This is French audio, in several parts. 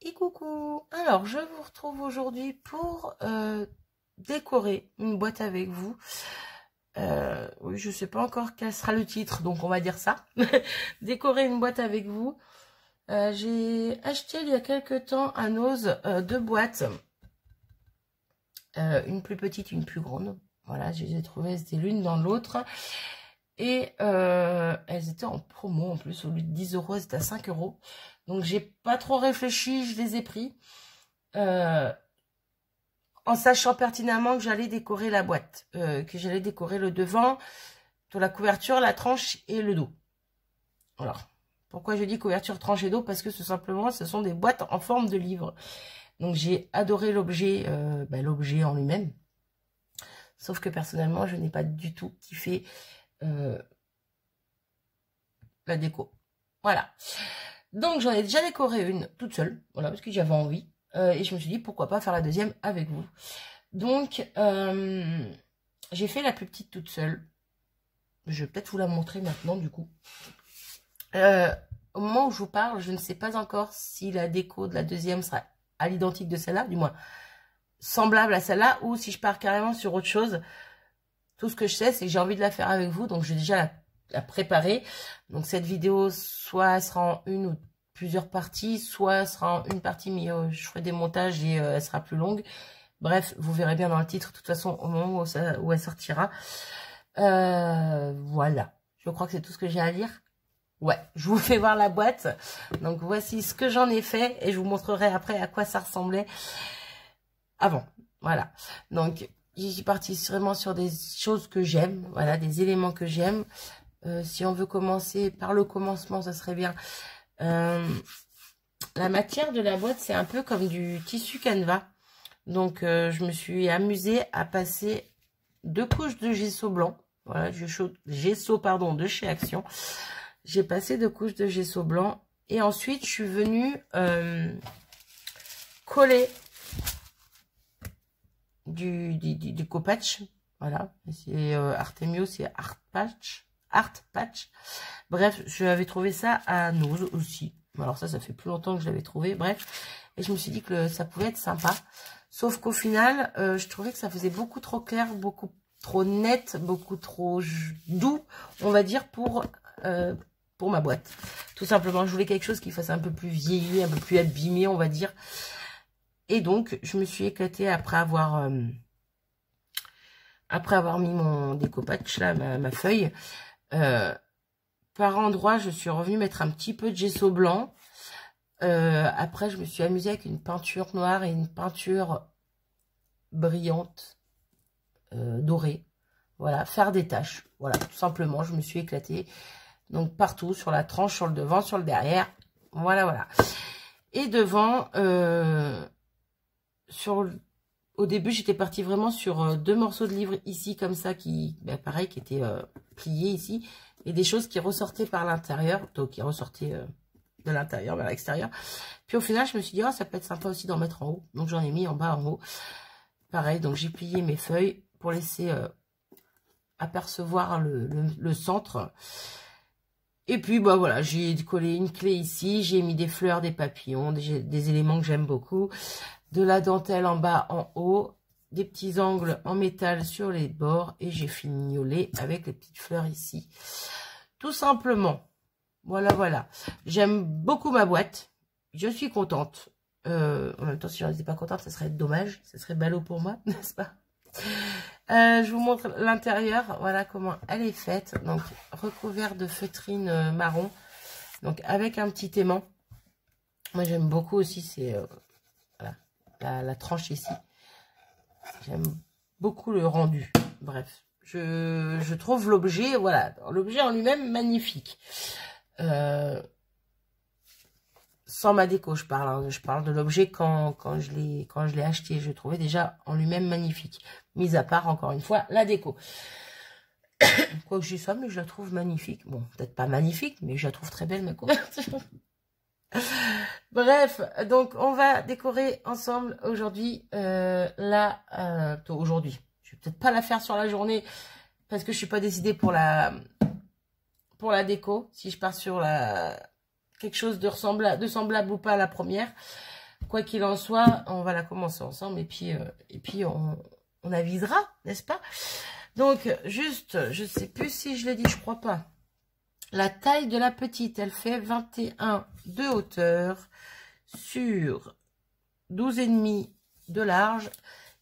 Et coucou. Alors, je vous retrouve aujourd'hui pour décorer une boîte avec vous. Oui, je sais pas encore quel sera le titre, donc on va dire ça. Décorer une boîte avec vous. J'ai acheté il y a quelques temps à Nose deux boîtes. Une plus petite, une plus grande. Voilà, je les ai trouvées, c'était l'une dans l'autre. Et elles étaient en promo en plus, au lieu de 10 €, elles étaient à 5 €. Donc j'ai pas trop réfléchi, je les ai pris. En sachant pertinemment que j'allais décorer la boîte, que j'allais décorer le devant, de la couverture, la tranche et le dos. Alors, pourquoi je dis couverture, tranche et dos? Parce que simplement, ce sont des boîtes en forme de livre. Donc j'ai adoré l'objet, l'objet en lui-même. Sauf que personnellement, je n'ai pas du tout kiffé la déco. Voilà. Donc j'en ai déjà décoré une toute seule, voilà, parce que j'avais envie. Et je me suis dit, pourquoi pas faire la deuxième avec vous. Donc, j'ai fait la plus petite toute seule. Je vais peut-être vous la montrer maintenant, du coup. Au moment où je vous parle, je ne sais pas encore si la déco de la deuxième sera à l'identique de celle-là, du moins semblable à celle-là, ou si je pars carrément sur autre chose. Tout ce que je sais, c'est que j'ai envie de la faire avec vous, donc je vais déjà la préparer. Donc cette vidéo, soit elle sera en une ou plusieurs parties, soit elle sera en une partie, mais je ferai des montages et elle sera plus longue. Bref, vous verrez bien dans le titre, de toute façon, au moment où elle sortira. Voilà, je crois que c'est tout ce que j'ai à dire. Ouais, je vous fais voir la boîte. Donc voici ce que j'en ai fait et je vous montrerai après à quoi ça ressemblait avant. Voilà, donc j'y suis partie vraiment sur des choses que j'aime, voilà, des éléments que j'aime. Si on veut commencer par le commencement, ça serait bien. La matière de la boîte, c'est un peu comme du tissu canevas. Donc, je me suis amusée à passer 2 couches de gesso blanc. Voilà, gesso, pardon, de chez Action. J'ai passé 2 couches de gesso blanc. Et ensuite, je suis venue coller du copatch. Voilà, c'est Artemio, c'est Art Patch. Bref, je avais trouvé ça à Nose aussi. Alors ça fait plus longtemps que je l'avais trouvé. Bref, et je me suis dit que ça pouvait être sympa. Sauf qu'au final, je trouvais que ça faisait beaucoup trop clair, beaucoup trop net, beaucoup trop doux, on va dire, pour ma boîte. Tout simplement, je voulais quelque chose qui fasse un peu plus vieilli, un peu plus abîmé, on va dire. Et donc, je me suis éclatée après avoir mis mon découpage, là, ma feuille. Par endroit, je suis revenue mettre un petit peu de gesso blanc. Après, je me suis amusée avec une peinture noire et une peinture brillante, dorée. Voilà, faire des taches. Voilà, tout simplement, je me suis éclatée. Donc, partout, sur la tranche, sur le devant, sur le derrière. Voilà, voilà. Et devant, au début, j'étais partie vraiment sur 2 morceaux de livre ici, comme ça, pareil, qui étaient pliés ici. Et des choses qui ressortaient par l'intérieur, donc qui ressortaient de l'intérieur vers l'extérieur. Puis au final, je me suis dit, oh, ça peut être sympa aussi d'en mettre en haut. Donc j'en ai mis en bas, en haut. Pareil, donc j'ai plié mes feuilles pour laisser apercevoir le centre. Et puis, bah voilà, j'ai collé une clé ici. J'ai mis des fleurs, des papillons, des éléments que j'aime beaucoup. De la dentelle en bas, en haut. Des petits angles en métal sur les bords. Et j'ai fignolé avec les petites fleurs ici. Tout simplement. Voilà, voilà. J'aime beaucoup ma boîte. Je suis contente. En même temps, si je n'étais pas contente, ça serait dommage. Ça serait ballot pour moi, n'est-ce pas? Je vous montre l'intérieur. Voilà comment elle est faite. Donc, recouvert de feutrine marron. Donc, avec un petit aimant. Moi, j'aime beaucoup aussi. C'est voilà, la tranche ici. J'aime beaucoup le rendu. Bref, je trouve l'objet, voilà, l'objet en lui-même magnifique. Sans ma déco, je parle. Hein, je parle de l'objet quand je l'ai acheté. Je le trouvais déjà en lui-même magnifique. Mis à part, encore une fois, la déco. Quoi que je sois, mais je la trouve magnifique. Bon, peut-être pas magnifique, mais je la trouve très belle, ma couverture. Bref, donc on va décorer ensemble aujourd'hui aujourd'hui. Je vais peut-être pas la faire sur la journée parce que je suis pas décidée pour la déco. Si je pars sur quelque chose de semblable ou pas à la première. quoi qu'il en soit, on va la commencer ensemble et puis on avisera, n'est-ce pas? Donc, juste, je sais plus si je l'ai dit, je crois pas. La taille de la petite, elle fait 21 de hauteur sur 12,5 de large.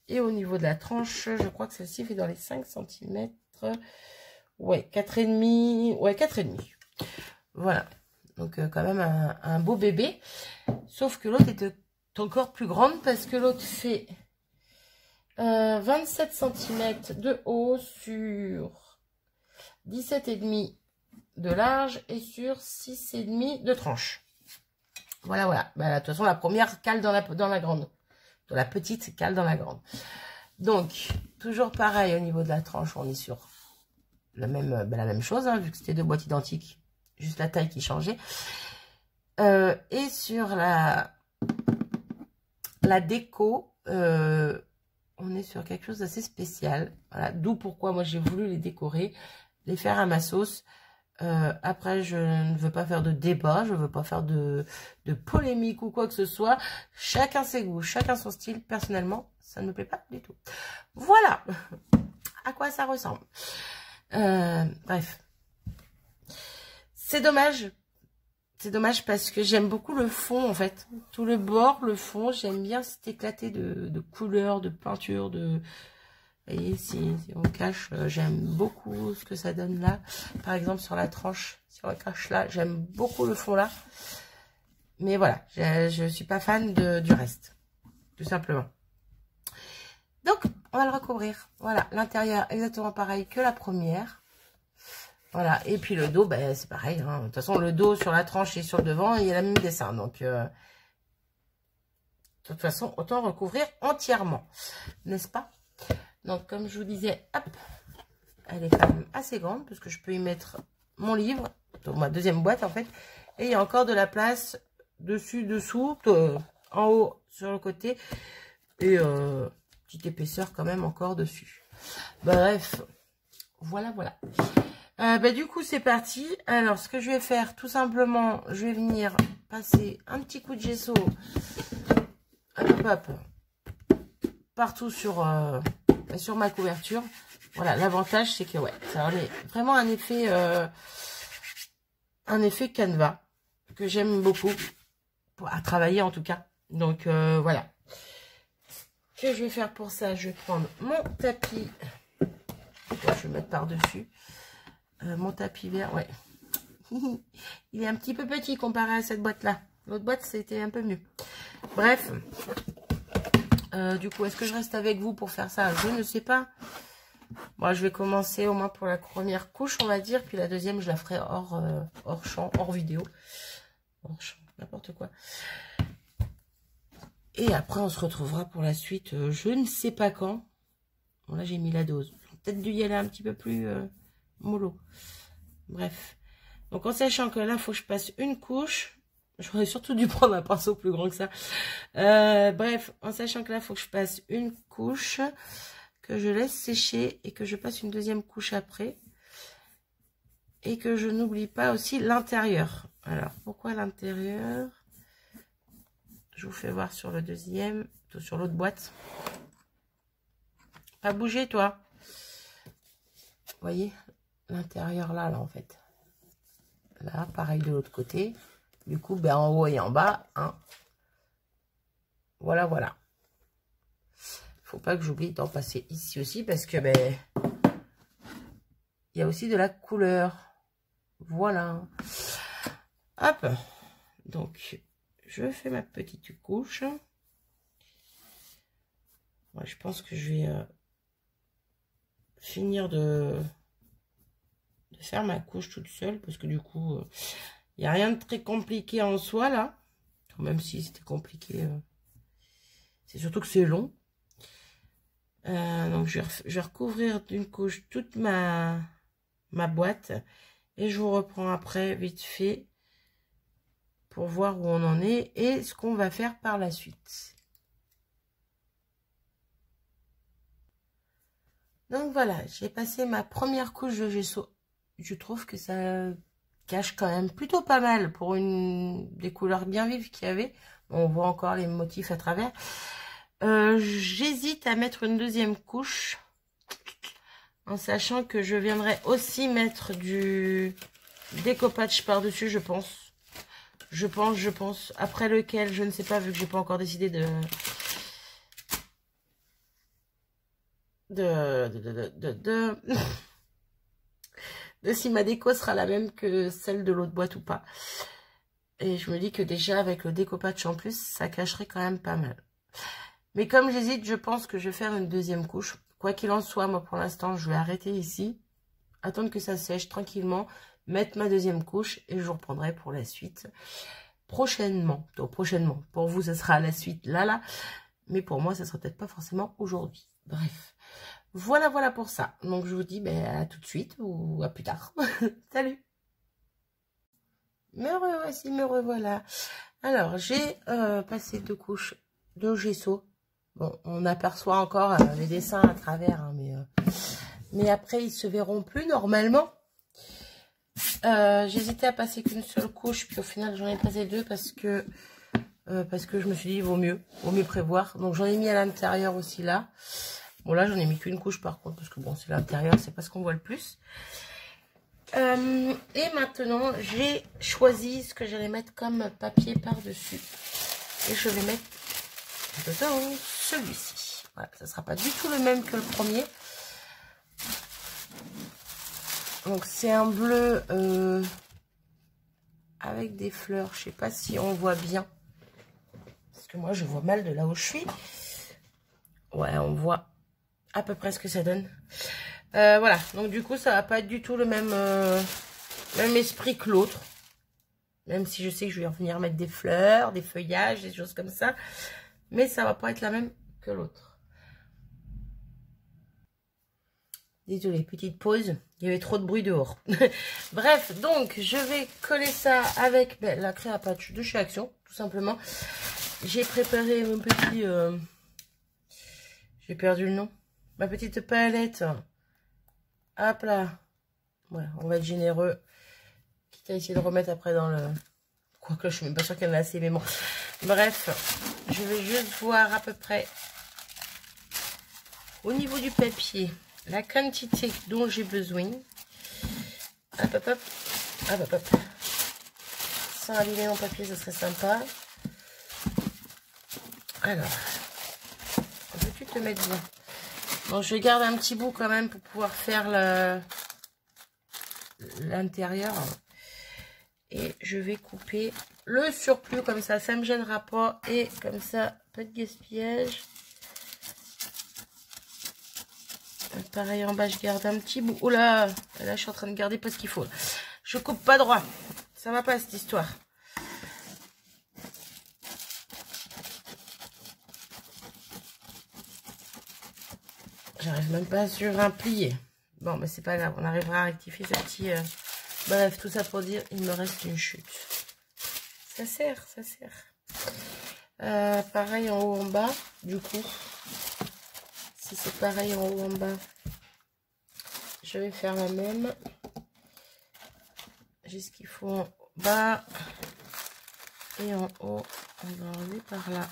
Et au niveau de la tranche, je crois que celle-ci fait dans les 5 cm. Ouais, 4,5. Ouais, 4,5. Voilà. Donc, quand même un beau bébé. Sauf que l'autre est encore plus grande parce que l'autre fait 27 cm de haut sur 17,5 de large et sur 6,5 de tranche. Voilà, voilà. Bah, de toute façon, la première cale dans la grande. Dans la petite cale dans la grande. Donc, toujours pareil au niveau de la tranche, on est sur la même chose, hein, vu que c'était deux boîtes identiques. Juste la taille qui changeait. Et sur la déco, on est sur quelque chose d'assez spécial. Voilà, d'où pourquoi moi j'ai voulu les décorer, les faire à ma sauce. Après, je ne veux pas faire de débat, je ne veux pas faire de polémique ou quoi que ce soit. Chacun ses goûts, chacun son style. Personnellement, ça ne me plaît pas du tout. Voilà à quoi ça ressemble. Bref. C'est dommage. C'est dommage parce que j'aime beaucoup le fond, en fait. Tout le bord, le fond, j'aime bien cet éclaté de couleurs, de peinture, de... Vous voyez, si on cache, j'aime beaucoup ce que ça donne là. Par exemple, sur la tranche, si on cache là, j'aime beaucoup le fond là. Mais voilà, je ne suis pas fan du reste, tout simplement. Donc, on va le recouvrir. Voilà, l'intérieur exactement pareil que la première. Voilà, et puis le dos, ben, c'est pareil. Hein. De toute façon, le dos sur la tranche et sur le devant, il y a le même dessin. Donc, de toute façon, autant recouvrir entièrement, n'est-ce pas? Donc, comme je vous disais, hop, elle est quand même assez grande parce que je peux y mettre mon livre, donc ma deuxième boîte en fait. Et il y a encore de la place dessus, dessous, en haut, sur le côté. Et petite épaisseur quand même encore dessus. Bref, voilà, voilà. Du coup, c'est parti. Alors, ce que je vais faire, tout simplement, je vais venir passer un petit coup de gesso. Hop, hop, partout sur ma couverture. Voilà, l'avantage c'est que ouais, ça a vraiment un effet canevas que j'aime beaucoup à travailler en tout cas. Donc voilà. Ce que je vais faire pour ça, je vais prendre mon tapis. Je vais mettre par-dessus mon tapis vert. Ouais, il est un petit peu petit comparé à cette boîte là. L'autre boîte c'était un peu mieux. Bref. Du coup, est-ce que je reste avec vous pour faire ça? Je ne sais pas. Moi, je vais commencer au moins pour la première couche, on va dire. Puis la deuxième, je la ferai hors champ, hors vidéo. Hors champ, n'importe quoi. Et après, on se retrouvera pour la suite. Je ne sais pas quand. Bon, là, j'ai mis la dose. Peut-être dû y aller un petit peu plus mollo. Bref. Donc, en sachant que là, il faut que je passe une couche. J'aurais surtout dû prendre un pinceau plus grand que ça. Bref, en sachant que là, il faut que je passe une couche, que je laisse sécher et que je passe une deuxième couche après. Et que je n'oublie pas aussi l'intérieur. Alors, pourquoi l'intérieur? Je vous fais voir sur le deuxième, sur l'autre boîte. Pas bouger, toi. Vous voyez, l'intérieur là, en fait. Là, pareil de l'autre côté. Du coup, ben, en haut et en bas, hein. Voilà, voilà. Faut pas que j'oublie d'en passer ici aussi parce que, ben, il y a aussi de la couleur. Voilà. Hop. Donc, je fais ma petite couche. Ouais, je pense que je vais finir de faire ma couche toute seule parce que du coup... il n'y a rien de très compliqué en soi, là. Même si c'était compliqué. C'est surtout que c'est long. Donc, je vais recouvrir d'une couche toute ma boîte. Et je vous reprends après, vite fait, pour voir où on en est et ce qu'on va faire par la suite. Donc, voilà. J'ai passé ma première couche de gesso. Je trouve que ça... cache quand même plutôt pas mal pour des couleurs bien vives qu'il y avait. On voit encore les motifs à travers. J'hésite à mettre une deuxième couche. En sachant que je viendrai aussi mettre du découpage par-dessus, je pense. Je pense. Après lequel, je ne sais pas, vu que j'ai pas encore décidé de si ma déco sera la même que celle de l'autre boîte ou pas. Et je me dis que déjà, avec le découpage en plus, ça cacherait quand même pas mal. Mais comme j'hésite, je pense que je vais faire une deuxième couche. Quoi qu'il en soit, moi, pour l'instant, je vais arrêter ici. Attendre que ça sèche tranquillement. Mettre ma deuxième couche et je vous reprendrai pour la suite prochainement. Donc, prochainement. Pour vous, ça sera la suite là. Mais pour moi, ça sera peut-être pas forcément aujourd'hui. Bref. Voilà pour ça. Donc, je vous dis à tout de suite ou à plus tard. Salut! Me revoici, me revoilà. Alors, j'ai passé 2 couches de gesso. Bon, on aperçoit encore les dessins à travers, hein, mais après, ils se verront plus normalement. J'hésitais à passer qu'une seule couche, puis au final, j'en ai passé 2 parce que je me suis dit, vaut mieux prévoir. Donc, j'en ai mis à l'intérieur aussi là. Bon, là, j'en ai mis qu'une couche par contre, parce que bon, c'est l'intérieur, c'est pas ce qu'on voit le plus. Et maintenant, j'ai choisi ce que j'allais mettre comme papier par-dessus. Et je vais mettre dedans celui-ci. Voilà, ça sera pas du tout le même que le premier. Donc, c'est un bleu avec des fleurs. Je sais pas si on voit bien. Parce que moi, je vois mal de là où je suis. Ouais, on voit à peu près ce que ça donne. Voilà, donc du coup, ça va pas être du tout le même esprit que l'autre. Même si je sais que je vais revenir mettre des fleurs, des feuillages, des choses comme ça. Mais ça va pas être la même que l'autre. Désolée, petite pause. Il y avait trop de bruit dehors. Bref, donc, je vais coller ça avec la craie à patch de chez Action, tout simplement. J'ai préparé mon petit... j'ai perdu le nom. Ma petite palette. Hop là. Ouais, on va être généreux. Quitte à essayer de remettre après dans le... Quoique, je suis même pas sûre qu'il y en a assez, mais bon. Bref, je vais juste voir à peu près au niveau du papier la quantité dont j'ai besoin. Hop, hop, hop. Hop, hop, hop. Sans abîmer mon papier, ce serait sympa. Alors, veux-tu te mettre bien? Bon, je garde un petit bout quand même pour pouvoir faire l'intérieur. Et je vais couper le surplus comme ça me gênera pas. Et comme ça, pas de gaspillage. Pareil en bas, je garde un petit bout. Oh là, là je suis en train de garder pas ce qu'il faut. Je coupe pas droit. Ça va pas cette histoire. J'arrive même pas sur un plié. Bon, mais c'est pas grave, on arrivera à rectifier ce petit... Bref, tout ça pour dire, il me reste une chute. Ça sert, ça sert. Pareil en haut, en bas, du coup. Si c'est pareil en haut, en bas, je vais faire la même. J'ai ce qu'il faut en bas. Et en haut, on va enlever par là.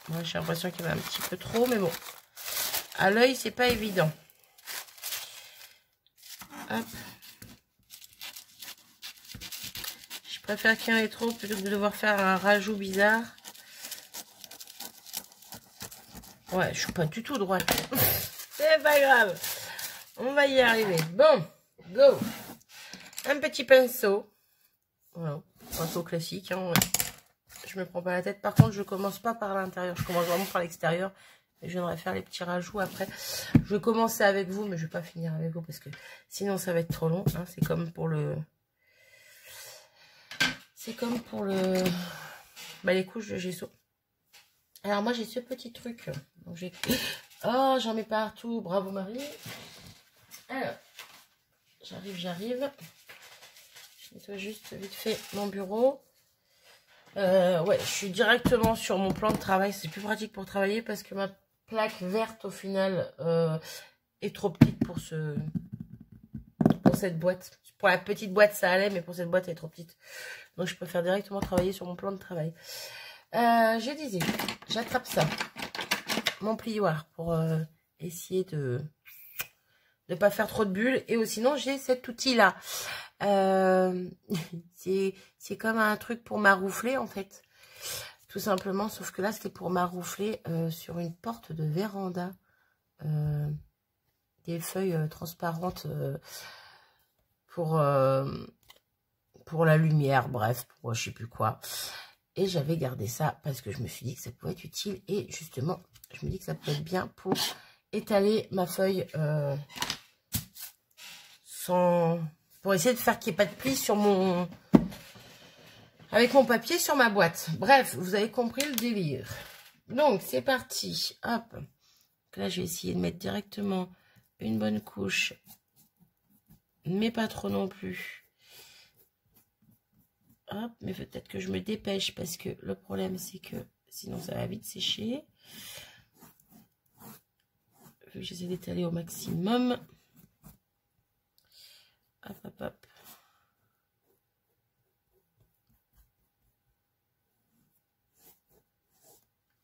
Moi, j'ai l'impression qu'il y en a un petit peu trop, mais bon. À l'œil, c'est pas évident. Hop. Je préfère qu'il y en ait trop plutôt que de devoir faire un rajout bizarre. Ouais, je suis pas du tout droite. C'est pas grave. On va y arriver. Bon, go. Un petit pinceau. Voilà, pinceau classique. Hein, ouais. Je me prends pas la tête. Par contre, je commence pas par l'intérieur. Je commence vraiment par l'extérieur. Et je viendrai faire les petits rajouts après. Je vais commencer avec vous, mais je vais pas finir avec vous parce que sinon ça va être trop long. Hein. C'est comme pour le... les couches de gesso. Alors moi j'ai ce petit truc. Donc j'ai... Oh, j'en mets partout. Bravo Marie. Alors, j'arrive. Je nettoie juste vite fait mon bureau. Ouais, je suis directement sur mon plan de travail. C'est plus pratique pour travailler parce que ma plaque verte au final est trop petite pour ce pour cette boîte. Pour la petite boîte, ça allait, mais pour cette boîte, elle est trop petite. Donc, je préfère directement travailler sur mon plan de travail. Je disais, j'attrape ça. Mon plioir pour essayer de ne pas faire trop de bulles. Et sinon, j'ai cet outil-là. C'est comme un truc pour maroufler, en fait. Tout simplement, sauf que là, c'était pour maroufler sur une porte de véranda. Des feuilles transparentes pour la lumière, bref, pour je sais plus quoi. Et j'avais gardé ça parce que je me suis dit que ça pouvait être utile. Et justement, je me dis que ça peut être bien pour étaler ma feuille pour essayer de faire qu'il n'y ait pas de plis sur avec mon papier sur ma boîte. Bref, vous avez compris le délire. Donc, c'est parti. Hop. Donc là, je vais essayer de mettre directement une bonne couche, mais pas trop non plus. Hop, mais peut-être que je me dépêche parce que le problème, c'est que sinon, ça va vite sécher. J'essaie d'étaler au maximum. Hop, hop, hop.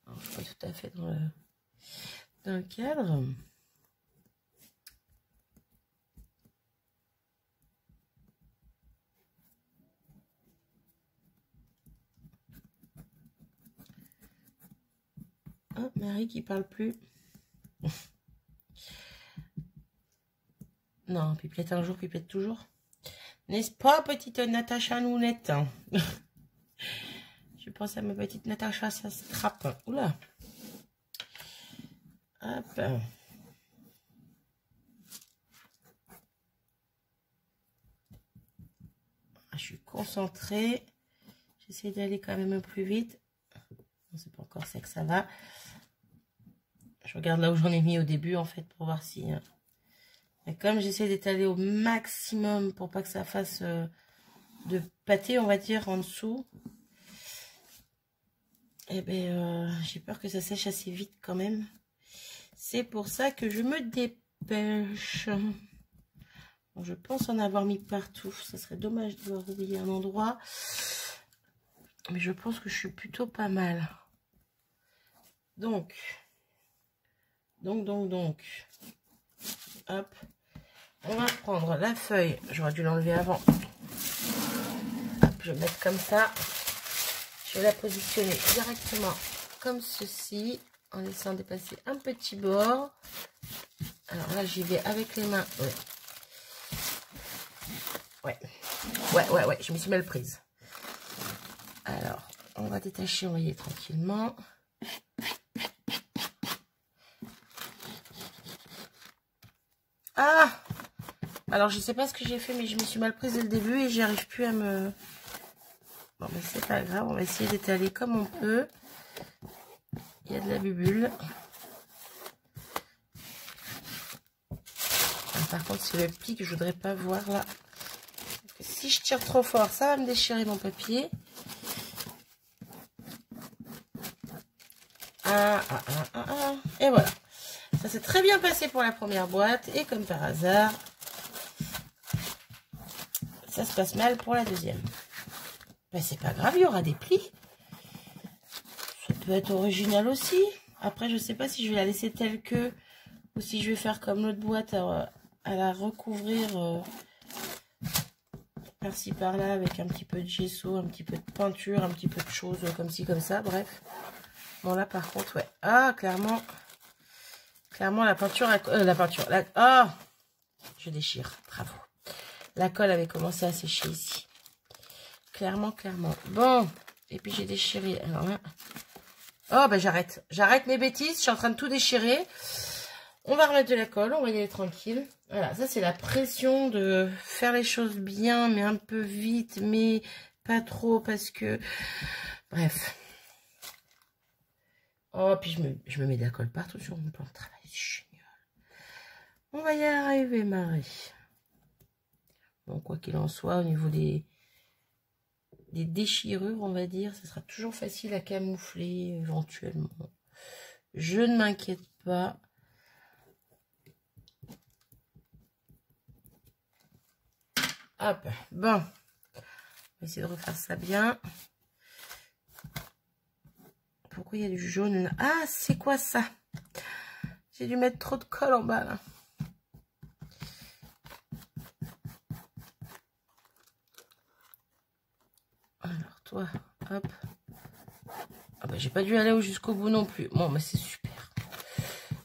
Alors, je suis pas tout à fait dans le cadre. Oh, Marie qui parle plus. Non, pipelette un jour, pipelette toujours. N'est-ce pas, petite Natacha Nounette? Je pense à ma petite Natacha, ça se trappe. Oula. Hop. Je suis concentrée. J'essaie d'aller quand même un peu plus vite. C'est pas encore ça que ça va. Je regarde là où j'en ai mis au début, en fait, pour voir si... Et comme j'essaie d'étaler au maximum pour pas que ça fasse de pâté, on va dire, en dessous. Eh bien, j'ai peur que ça sèche assez vite quand même. C'est pour ça que je me dépêche. Bon, je pense en avoir mis partout. Ça serait dommage de oublier un endroit. Mais je pense que je suis plutôt pas mal. Donc. Hop. On va prendre la feuille. J'aurais dû l'enlever avant. Hop, je vais mettre comme ça. Je vais la positionner directement comme ceci. En laissant dépasser un petit bord. Alors là, j'y vais avec les mains. Ouais, je me suis mal prise. Alors, on va détacher, on va y aller tranquillement. Ah! Alors, je sais pas ce que j'ai fait, mais je me suis mal prise dès le début et j'y arrive plus à me... Bon, mais c'est pas grave, on va essayer d'étaler comme on peut. Il y a de la bubule. Par contre, c'est le pli que je voudrais pas voir là. Si je tire trop fort, ça va me déchirer mon papier. Et voilà. Ça s'est très bien passé pour la première boîte. Et comme par hasard, ça se passe mal pour la deuxième. Ben, c'est pas grave, il y aura des plis. Ça peut être original aussi. Après, je sais pas si je vais la laisser telle que ou si je vais faire comme l'autre boîte à la recouvrir par-ci par-là avec un petit peu de gesso, un petit peu de peinture, un petit peu de choses comme ci, comme ça, bref. Bon, là, par contre, ouais. Ah, clairement, la peinture... je déchire, bravo. La colle avait commencé à sécher ici. Clairement. Bon, et puis j'ai déchiré. Alors là... Oh, ben j'arrête. J'arrête mes bêtises, je suis en train de tout déchirer. On va remettre de la colle, on va y aller tranquille. Voilà, ça c'est la pression de faire les choses bien, mais un peu vite, mais pas trop parce que... Bref. Oh, puis je me mets de la colle partout sur mon plan de travail. C'est génial. On va y arriver, Marie. Bon, quoi qu'il en soit, au niveau des déchirures, on va dire, ça sera toujours facile à camoufler éventuellement. Je ne m'inquiète pas. Hop, bon. On va essayer de refaire ça bien. Pourquoi il y a du jaune? Ah, c'est quoi ça? J'ai dû mettre trop de colle en bas, là. Alors, toi, hop. Ah bah, j'ai pas dû aller jusqu'au bout non plus. Bon, mais c'est super.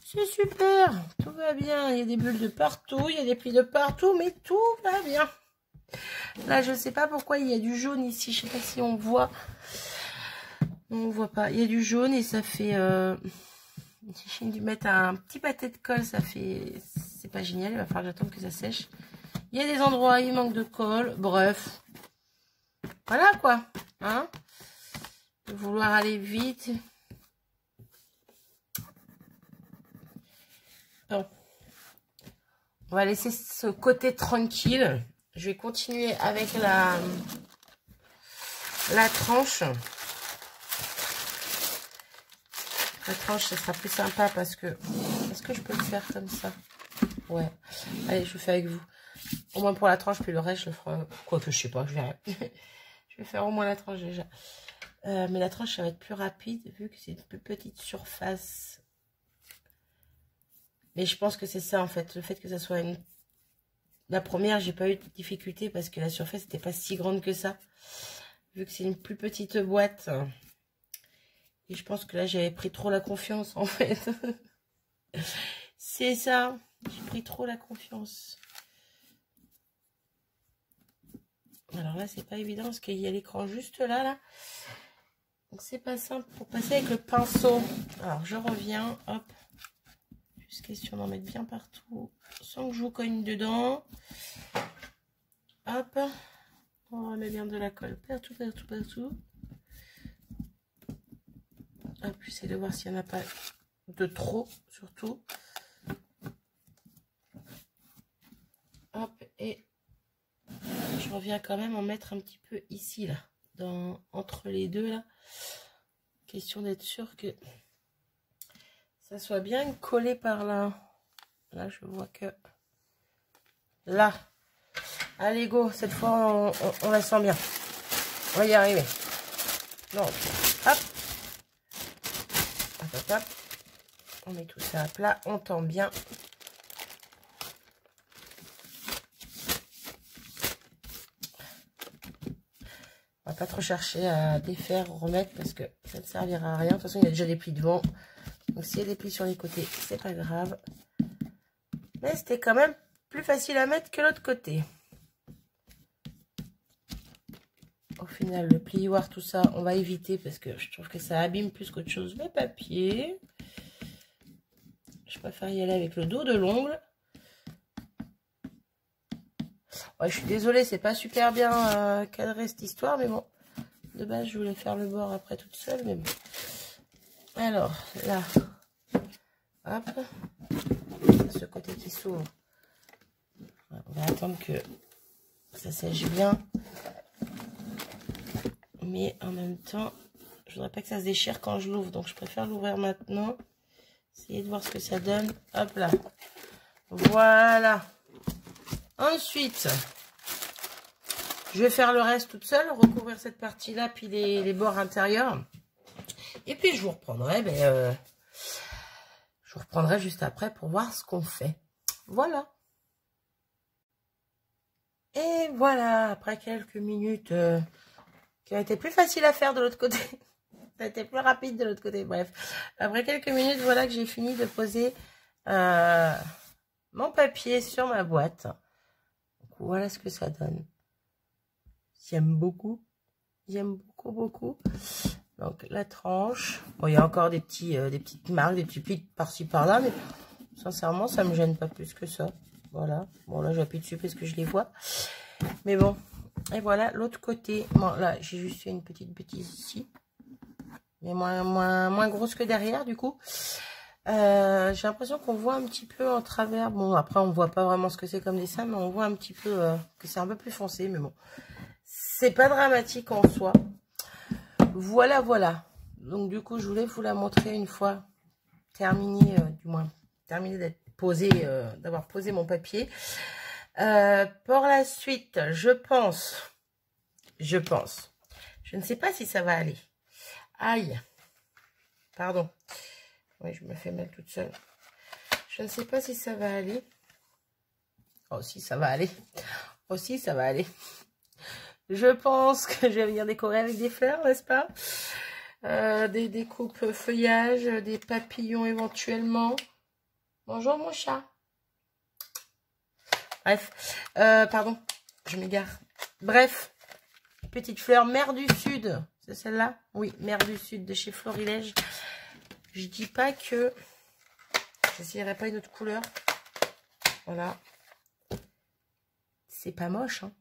C'est super. Tout va bien. Il y a des bulles de partout. Il y a des plis de partout. Mais tout va bien. Là, je sais pas pourquoi il y a du jaune ici. Je sais pas si on voit. On voit pas. Il y a du jaune et ça fait... J'ai dû mettre un petit pâté de colle. Ça fait... C'est pas génial. Il va falloir que j'attende que ça sèche. Il y a des endroits, il manque de colle. Bref. Voilà quoi. Hein? De vouloir aller vite. Bon. On va laisser ce côté tranquille. Je vais continuer avec la tranche. La tranche, ce sera plus sympa parce que... Est-ce que je peux le faire comme ça? Ouais. Allez, je le fais avec vous. Au moins pour la tranche, puis le reste, je le ferai... Quoique, je sais pas, je verrai. Je vais faire au moins la tranche déjà. Mais la tranche, ça va être plus rapide vu que c'est une plus petite surface. Mais je pense que c'est ça en fait. Le fait que ça soit une... La première, j'ai pas eu de difficulté parce que la surface n'était pas si grande que ça. Vu que c'est une plus petite boîte. Et je pense que là, j'avais pris trop la confiance en fait. C'est ça. J'ai pris trop la confiance. Alors là, c'est pas évident parce qu'il y a l'écran juste là. Donc c'est pas simple pour passer avec le pinceau. Alors je reviens, hop. Juste question d'en mettre bien partout sans que je vous cogne dedans. Hop. On remet bien de la colle partout, partout, partout. Hop, j'essaie de voir s'il n'y en a pas de trop, surtout. Hop, et je reviens quand même en mettre un petit peu ici, là, entre les deux, là. Question d'être sûr que ça soit bien collé par là. Là, je vois que... Là. Allez, go. Cette fois, on la sent bien. On va y arriver. Donc, hop. Hop, hop, hop. On met tout ça à plat. On tend bien. On va pas trop chercher à défaire, remettre parce que ça ne servira à rien. De toute façon, il y a déjà des plis devant. Donc, s'il y a des plis sur les côtés, c'est pas grave. Mais c'était quand même plus facile à mettre que l'autre côté. Au final, le plioir, tout ça, on va éviter parce que je trouve que ça abîme plus qu'autre chose le papier. Je préfère y aller avec le dos de l'ongle. Ouais, je suis désolée, c'est pas super bien cadré cette histoire, mais bon. De base, je voulais faire le bord après toute seule, mais bon. Alors, là. Hop. Ce côté qui s'ouvre. On va attendre que ça sèche bien. Mais en même temps, je voudrais pas que ça se déchire quand je l'ouvre. Donc, je préfère l'ouvrir maintenant. Essayez de voir ce que ça donne. Hop là. Voilà. Ensuite, je vais faire le reste toute seule. Recouvrir cette partie-là, puis les bords intérieurs. Et puis, je vous reprendrai. Je vous reprendrai juste après pour voir ce qu'on fait. Voilà. Et voilà. Après quelques minutes... qui a été plus facile à faire de l'autre côté. Ça a été plus rapide de l'autre côté. Bref, après quelques minutes, voilà que j'ai fini de poser mon papier sur ma boîte. Donc, voilà ce que ça donne. J'aime beaucoup. J'aime beaucoup, beaucoup. Donc, la tranche. Bon, il y a encore des petites marques, des petits plis par-ci, par-là. Mais sincèrement, ça me gêne pas plus que ça. Voilà. Bon, là, j'appuie dessus parce que je les vois. Mais bon. Et voilà, l'autre côté. Bon, là, j'ai juste fait une petite bêtise ici. Mais moins grosse que derrière, du coup. J'ai l'impression qu'on voit un petit peu en travers. Bon, après, on voit pas vraiment ce que c'est comme dessin, mais on voit un petit peu que c'est un peu plus foncé. Mais bon, c'est pas dramatique en soi. Voilà, voilà. Donc, du coup, je voulais vous la montrer une fois terminée, du moins, terminée d'être posée, d'avoir posé mon papier. Pour la suite, je pense, je ne sais pas si ça va aller. Aïe, pardon. Oui, je me fais mal toute seule. Je ne sais pas si ça va aller. Oh, si, ça va aller. Oh, si, ça va aller. Je pense que je vais venir décorer avec des fleurs, n'est-ce pas? Des découpes feuillage, des papillons éventuellement. Bonjour mon chat. Bref, pardon, je m'égare. Bref, petite fleur mer du Sud. C'est celle-là? Oui, mer du Sud de chez Florilège. Je dis pas que j'essayerai pas une autre couleur. Voilà. C'est pas moche, hein.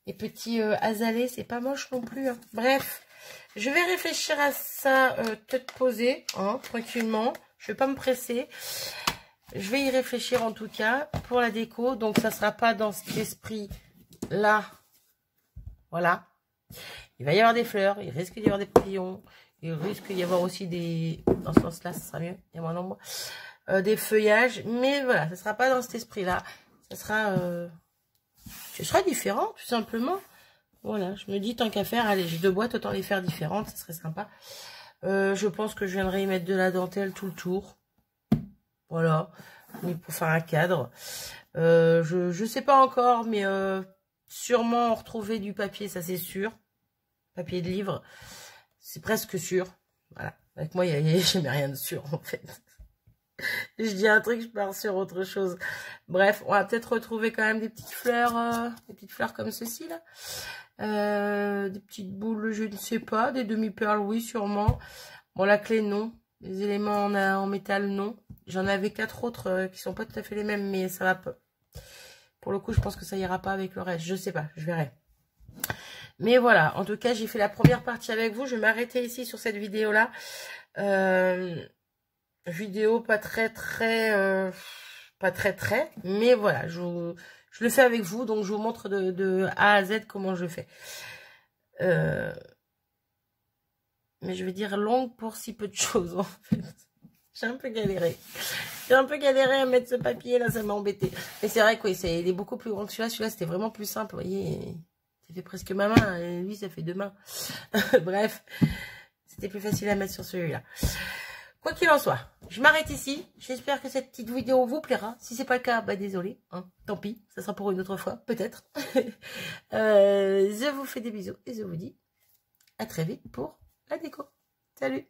Les petits azalées, c'est pas moche non plus, hein. Bref, je vais réfléchir à ça tête posée, hein, tranquillement. Je vais pas me presser. Je vais y réfléchir en tout cas pour la déco. Donc, ça sera pas dans cet esprit-là. Voilà. Il va y avoir des fleurs. Il risque d'y avoir des papillons. Il risque d'y avoir aussi des... Dans ce sens-là, ça sera mieux. Il y a moins nombre. Des feuillages. Mais voilà, ça sera pas dans cet esprit-là. Ça sera... Ce sera différent, tout simplement. Voilà, je me dis, tant qu'à faire, allez, j'ai 2 boîtes, autant les faire différentes. Ça serait sympa. Je pense que je viendrai y mettre de la dentelle tout le tour. Voilà, pour faire un cadre. Je sais pas encore, mais sûrement retrouver du papier, ça c'est sûr. Papier de livre, c'est presque sûr. Voilà, avec moi, il n'y a jamais rien de sûr en fait. Je dis un truc, je pars sur autre chose. Bref, on va peut-être retrouver quand même des petites fleurs comme ceci là. Des petites boules, je ne sais pas. Des demi-perles, oui, sûrement. Bon, la clé, non. Les éléments en métal, non. J'en avais 4 autres qui sont pas tout à fait les mêmes, mais ça va pas. Pour le coup, je pense que ça ira pas avec le reste. Je sais pas, je verrai. Mais voilà, en tout cas, j'ai fait la première partie avec vous. Je vais m'arrêter ici sur cette vidéo-là. Vidéo pas très, mais voilà, je le fais avec vous. Donc, je vous montre de A à Z comment je fais. Mais je vais dire longue pour si peu de choses, en fait. J'ai un peu galéré. J'ai un peu galéré à mettre ce papier, là, ça m'a embêté. Mais c'est vrai que oui, il est beaucoup plus grand que celui-là. Celui-là, c'était vraiment plus simple, vous voyez. Ça fait presque ma main, et lui, ça fait 2 mains. Bref, c'était plus facile à mettre sur celui-là. Quoi qu'il en soit, je m'arrête ici. J'espère que cette petite vidéo vous plaira. Si c'est pas le cas, bah désolé, hein, tant pis. Ça sera pour une autre fois, peut-être. Je vous fais des bisous et je vous dis à très vite pour la déco. Salut!